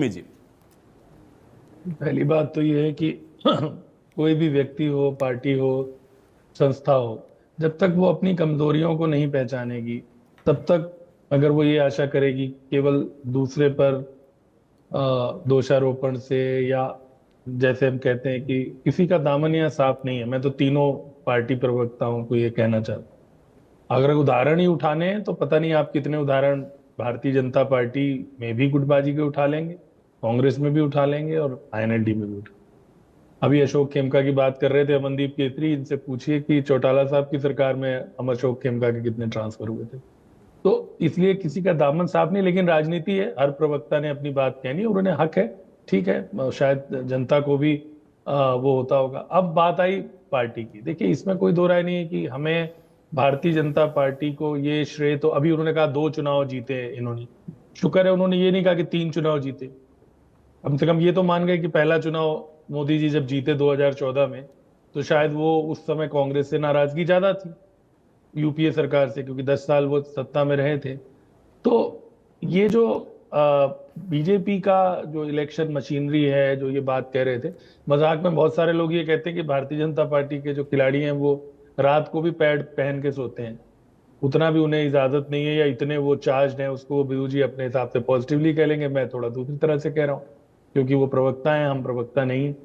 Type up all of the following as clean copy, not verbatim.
जी। पहली बात तो ये है कि कोई भी व्यक्ति हो, पार्टी हो, संस्था हो, जब तक वो अपनी कमजोरियों को नहीं पहचानेगी, तब तक अगर वो ये आशा करेगी केवल दूसरे पर दोषारोपण से, या जैसे हम कहते हैं कि किसी का दामन यहाँ साफ नहीं है। मैं तो तीनों पार्टी प्रवक्ताओं को ये कहना चाहता हूँ, अगर उदाहरण ही उठाने हैं तो पता नहीं आप कितने उदाहरण भारतीय जनता पार्टी में भी गुटबाजी के उठा लेंगे, कांग्रेस में भी उठा लेंगे और आईएनएलडी में भी उठा। अभी अशोक खेमका की बात कर रहे थे अमनदीप केसरी, इनसे पूछिए कि चौटाला साहब की सरकार में हम अशोक खेमका के कितने ट्रांसफर हुए थे। तो इसलिए किसी का दामन साफ नहीं, लेकिन राजनीति है, हर प्रवक्ता ने अपनी बात कहनी और उन्हें हक है। ठीक है, शायद जनता को भी वो होता होगा। अब बात आई पार्टी की, देखिए इसमें कोई दो राय नहीं है कि हमें भारतीय जनता पार्टी को ये श्रेय, तो अभी उन्होंने कहा 2 चुनाव जीते हैं इन्होंने, शुक्र है उन्होंने ये नहीं कहा कि 3 चुनाव जीते। कम से कम ये तो मान गए कि पहला चुनाव मोदी जी जब जीते 2014 में, तो शायद वो उस समय कांग्रेस से नाराजगी ज्यादा थी, यूपीए सरकार से, क्योंकि 10 साल वो सत्ता में रहे थे। तो ये जो बीजेपी का जो इलेक्शन मशीनरी है, जो ये बात कह रहे थे, मजाक में बहुत सारे लोग ये कहते हैं कि भारतीय जनता पार्टी के जो खिलाड़ी हैं वो रात को भी पैड पहन के सोते हैं, उतना भी उन्हें इजाजत नहीं है, या इतने वो चार्ज हैं, उसको वो बिदू जी अपने हिसाब से पॉजिटिवली कह लेंगे, मैं थोड़ा दूसरी तरह से कह रहा हूँ, क्योंकि वो प्रवक्ता हैं, हम प्रवक्ता नहीं है।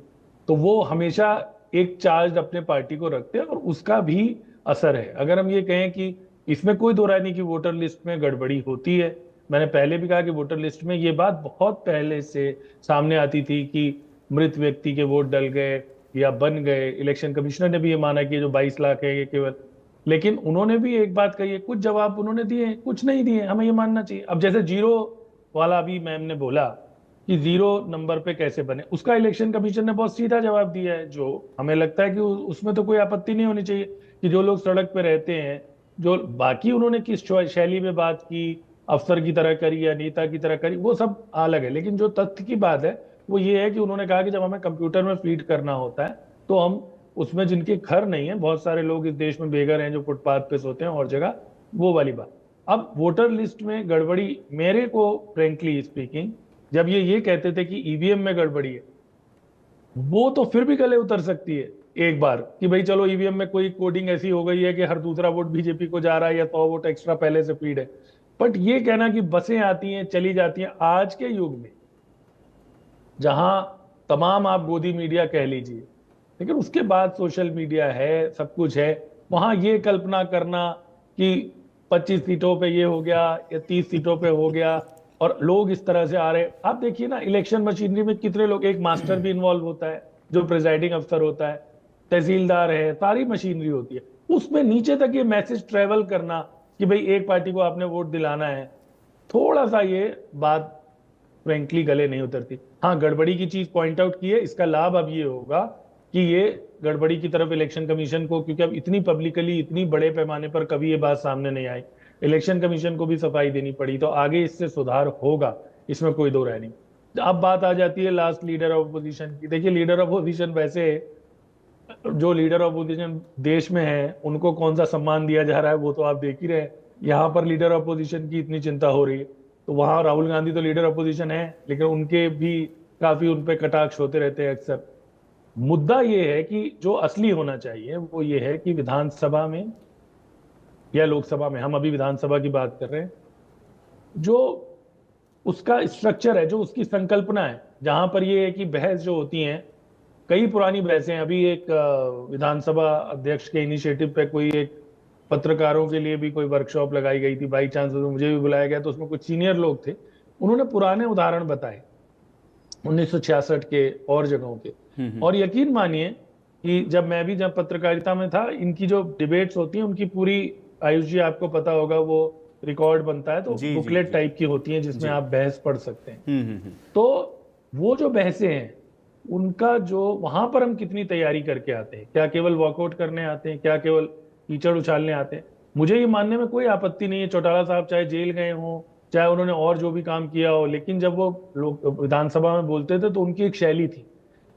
तो वो हमेशा एक चार्ज अपने पार्टी को रखते हैं और उसका भी असर है। अगर हम ये कहें कि इसमें कोई दो राय नहीं कि वोटर लिस्ट में गड़बड़ी होती है, मैंने पहले भी कहा कि वोटर लिस्ट में ये बात बहुत पहले से सामने आती थी कि मृत व्यक्ति के वोट डल गए या बन गए। इलेक्शन कमिश्नर ने भी ये माना कि ये जो 22 लाख है ये केवल, लेकिन उन्होंने भी एक बात कही है, कुछ जवाब उन्होंने दिए, कुछ नहीं दिए, हमें ये मानना चाहिए। अब जैसे जीरो वाला अभी मैम ने बोला कि 0 नंबर पे कैसे बने, उसका इलेक्शन कमीशन ने बहुत सीधा जवाब दिया है, जो हमें लगता है कि उसमें तो कोई आपत्ति नहीं होनी चाहिए कि जो लोग सड़क पे रहते हैं, जो बाकी उन्होंने किस शैली में बात की, अफसर की तरह करी या नेता की तरह करी, वो सब अलग है। लेकिन जो तथ्य की बात है वो ये है कि उन्होंने कहा कि जब हमें कंप्यूटर में फीड करना होता है तो हम उसमें, जिनके घर नहीं है, बहुत सारे लोग इस देश में बेघर हैं जो फुटपाथ पे सोते हैं और जगह, वो वाली बात। अब वोटर लिस्ट में गड़बड़ी, मेरे को फ्रेंकली स्पीकिंग, जब ये कहते थे कि ईवीएम में गड़बड़ी है, वो तो फिर भी गले उतर सकती है एक बार कि भाई चलो ईवीएम में कोई कोडिंग ऐसी हो गई है कि हर दूसरा वोट बीजेपी को जा रहा है या 100 वोट एक्स्ट्रा पहले से फीड है। बट ये कहना कि बसें आती हैं चली जाती हैं आज के युग में, जहां तमाम आप गोदी मीडिया कह लीजिए, लेकिन उसके बाद सोशल मीडिया है, सब कुछ है, वहां ये कल्पना करना कि 25 सीटों पे ये हो गया या 30 सीटों पे हो गया और लोग इस तरह से आ रहे। आप देखिए ना, इलेक्शन मशीनरी में कितने लोग, एक मास्टर भी इन्वॉल्व होता है जो प्रिजाइडिंग अफसर होता है, तहसीलदार है, सारी मशीनरी होती है, उसमें नीचे तक ये मैसेज ट्रेवल करना कि भाई एक पार्टी को आपने वोट दिलाना है, थोड़ा सा ये बात फ्रेंकली गले नहीं उतरती। हाँ, गड़बड़ी की चीज पॉइंट आउट की है, इसका लाभ अब ये होगा कि ये गड़बड़ी की तरफ इलेक्शन कमीशन को, क्योंकि अब इतनी पब्लिकली इतनी बड़े पैमाने पर कभी ये बात सामने नहीं आई, इलेक्शन कमीशन को भी सफाई देनी पड़ी, तो आगे इससे सुधार होगा, इसमें कोई दो राय नहीं। अब बात आ जाती है लास्ट लीडर ऑफ अपोजिशन की। देखिए लीडर ऑफ अपोजिशन, वैसे जो लीडर ऑफ अपोजिशन देश में है उनको कौन सा सम्मान दिया जा रहा है वो तो आप देख ही रहे हैं। यहाँ पर लीडर ऑफ अपोजिशन की इतनी चिंता हो रही है, तो वहां राहुल गांधी तो लीडर अपोजिशन है, लेकिन उनके भी काफी उन पे कटाक्ष होते रहते हैं अक्सर। मुद्दा ये है कि जो असली होना चाहिए वो ये है कि विधानसभा में या लोकसभा में, हम अभी विधानसभा की बात कर रहे हैं, जो उसका स्ट्रक्चर है, जो उसकी संकल्पना है, जहां पर ये है कि बहस जो होती है, कई पुरानी बहसें हैं। अभी एक विधानसभा अध्यक्ष के इनिशिएटिव पे कोई एक पत्रकारों के लिए भी कोई वर्कशॉप लगाई गई थी, बाई चांस मुझे भी बुलाया गया, तो उसमें कुछ सीनियर लोग थे, उन्होंने पुराने उदाहरण बताए 1966 के और जगहों के। और यकीन मानिए कि जब पत्रकारिता में था, इनकी जो डिबेट्स होती हैं उनकी पूरी, आयुष जी आपको पता होगा, वो रिकॉर्ड बनता है, तो जी जी बुकलेट जी टाइप की होती हैं जिसमें जी। आप बहस पढ़ सकते हैं। हम्म। तो वो जो बहसें हैं, उनका जो वहां पर हम कितनी तैयारी करके आते हैं, क्या केवल वॉकआउट करने आते हैं, क्या केवल कीचड़ उछालने आते हैं? मुझे ये मानने में कोई आपत्ति नहीं है, चौटाला साहब चाहे जेल गए हों, चाहे उन्होंने और जो भी काम किया हो, लेकिन जब वो लोग विधानसभा में बोलते थे तो उनकी एक शैली थी,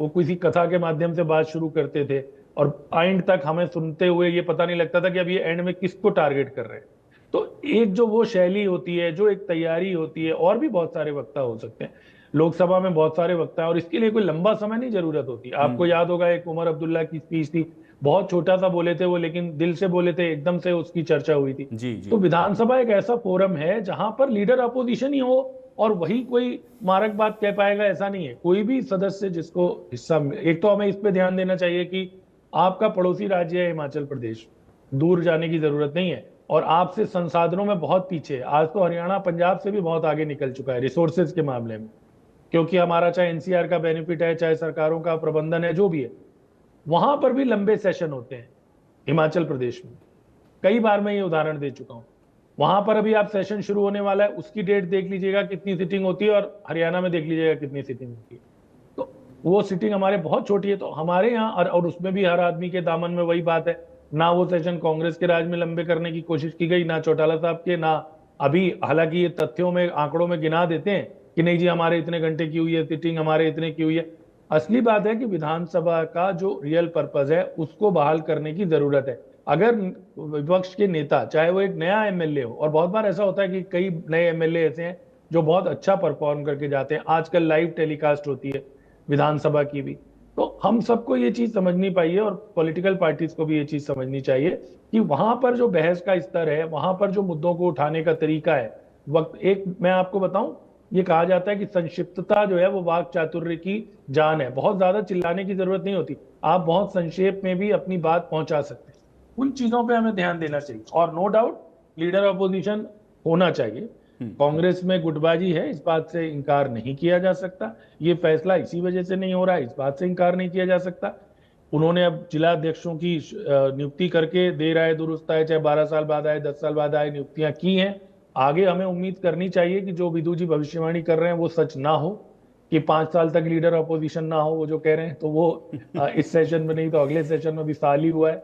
वो किसी कथा के माध्यम से बात शुरू करते थे और एंड तक हमें सुनते हुए ये पता नहीं लगता था कि अब ये एंड में किसको टारगेट कर रहे हैं। तो एक जो वो शैली होती है, जो एक तैयारी होती है, और भी बहुत सारे वक्ता हो सकते हैं, लोकसभा में बहुत सारे वक्ता है और इसके लिए कोई लंबा समय नहीं जरूरत होती। आपको याद होगा एक उमर अब्दुल्ला की स्पीच थी, बहुत छोटा सा बोले थे वो, लेकिन दिल से बोले थे, एकदम से उसकी चर्चा हुई थी। जी जी। तो विधानसभा एक ऐसा फोरम है जहां पर लीडर अपोजिशन ही हो और वही कोई मारक बात कह पाएगा, ऐसा नहीं है। कोई भी सदस्य जिसको हिस्सा एक तो हमें इस पे ध्यान देना चाहिए कि आपका पड़ोसी राज्य है हिमाचल प्रदेश, दूर जाने की जरूरत नहीं है और आपसे संसाधनों में बहुत पीछे है। आज तो हरियाणा पंजाब से भी बहुत आगे निकल चुका है रिसोर्सेज के मामले में, क्योंकि हमारा चाहे एनसीआर का बेनिफिट है, चाहे सरकारों का प्रबंधन है, जो भी है, वहां पर भी लंबे सेशन होते हैं हिमाचल प्रदेश में। कई बार मैं ये उदाहरण दे चुका हूं। वहां पर अभी आप सेशन शुरू होने वाला है, उसकी डेट देख लीजिएगा कितनी सीटिंग होती है, और हरियाणा में देख लीजिएगा कितनी सीटिंग होती है। तो वो सीटिंग हमारे बहुत छोटी है। तो हमारे यहाँ और उसमें भी हर आदमी के दामन में वही बात है, ना वो सेशन कांग्रेस के राज में लंबे करने की कोशिश की गई, ना चौटाला साहब के, ना अभी। हालांकि ये तथ्यों में, आंकड़ों में गिना देते हैं कि नहीं जी हमारे इतने घंटे की हुई है सीटिंग, हमारे इतने की हुई है। असली बात है कि विधानसभा का जो रियल पर्पज है उसको बहाल करने की जरूरत है। अगर विपक्ष के नेता, चाहे वो एक नया एमएलए हो, और बहुत बार ऐसा होता है कि कई नए एमएलए ऐसे हैं जो बहुत अच्छा परफॉर्म करके जाते हैं, आजकल लाइव टेलीकास्ट होती है विधानसभा की भी, तो हम सबको ये चीज समझनी चाहिए और पॉलिटिकल पार्टीज को भी ये चीज समझनी चाहिए कि वहां पर जो बहस का स्तर है, वहां पर जो मुद्दों को उठाने का तरीका है, वक्त एक मैं आपको बताऊं, ये कहा जाता है कि संक्षिप्तता जो है वो वाक चातुर्य की जान है। बहुत ज्यादा चिल्लाने की जरूरत नहीं होती, आप बहुत संक्षेप में भी अपनी बात पहुंचा सकते हैं। उन चीजों पे हमें ध्यान देना चाहिए और नो डाउट लीडर ऑपोजिशन होना चाहिए। कांग्रेस में गुटबाजी है, इस बात से इनकार नहीं किया जा सकता। ये फैसला इसी वजह से नहीं हो रहा है, इस बात से इनकार नहीं किया जा सकता। उन्होंने अब जिला अध्यक्षों की नियुक्ति करके, देर आए दुरुस्त आए, चाहे 12 साल बाद आए, 10 साल बाद आए, नियुक्तियां की हैं। आगे हमें उम्मीद करनी चाहिए कि जो विदु जी भविष्यवाणी कर रहे हैं वो सच ना हो, कि 5 साल तक लीडर ऑपोजिशन ना हो, वो जो कह रहे हैं, तो वो इस सेशन में नहीं तो अगले सेशन में भी साल ही हुआ है।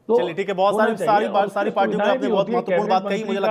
तो चलिए ठीक है, बहुत होना सारी चाहिए। और सारी उसकी पार्टियों में सुविधाएं आपने भी बहुत होती है, महत्वपूर्ण कैबिनेट बात कही। मंत्री मुझे का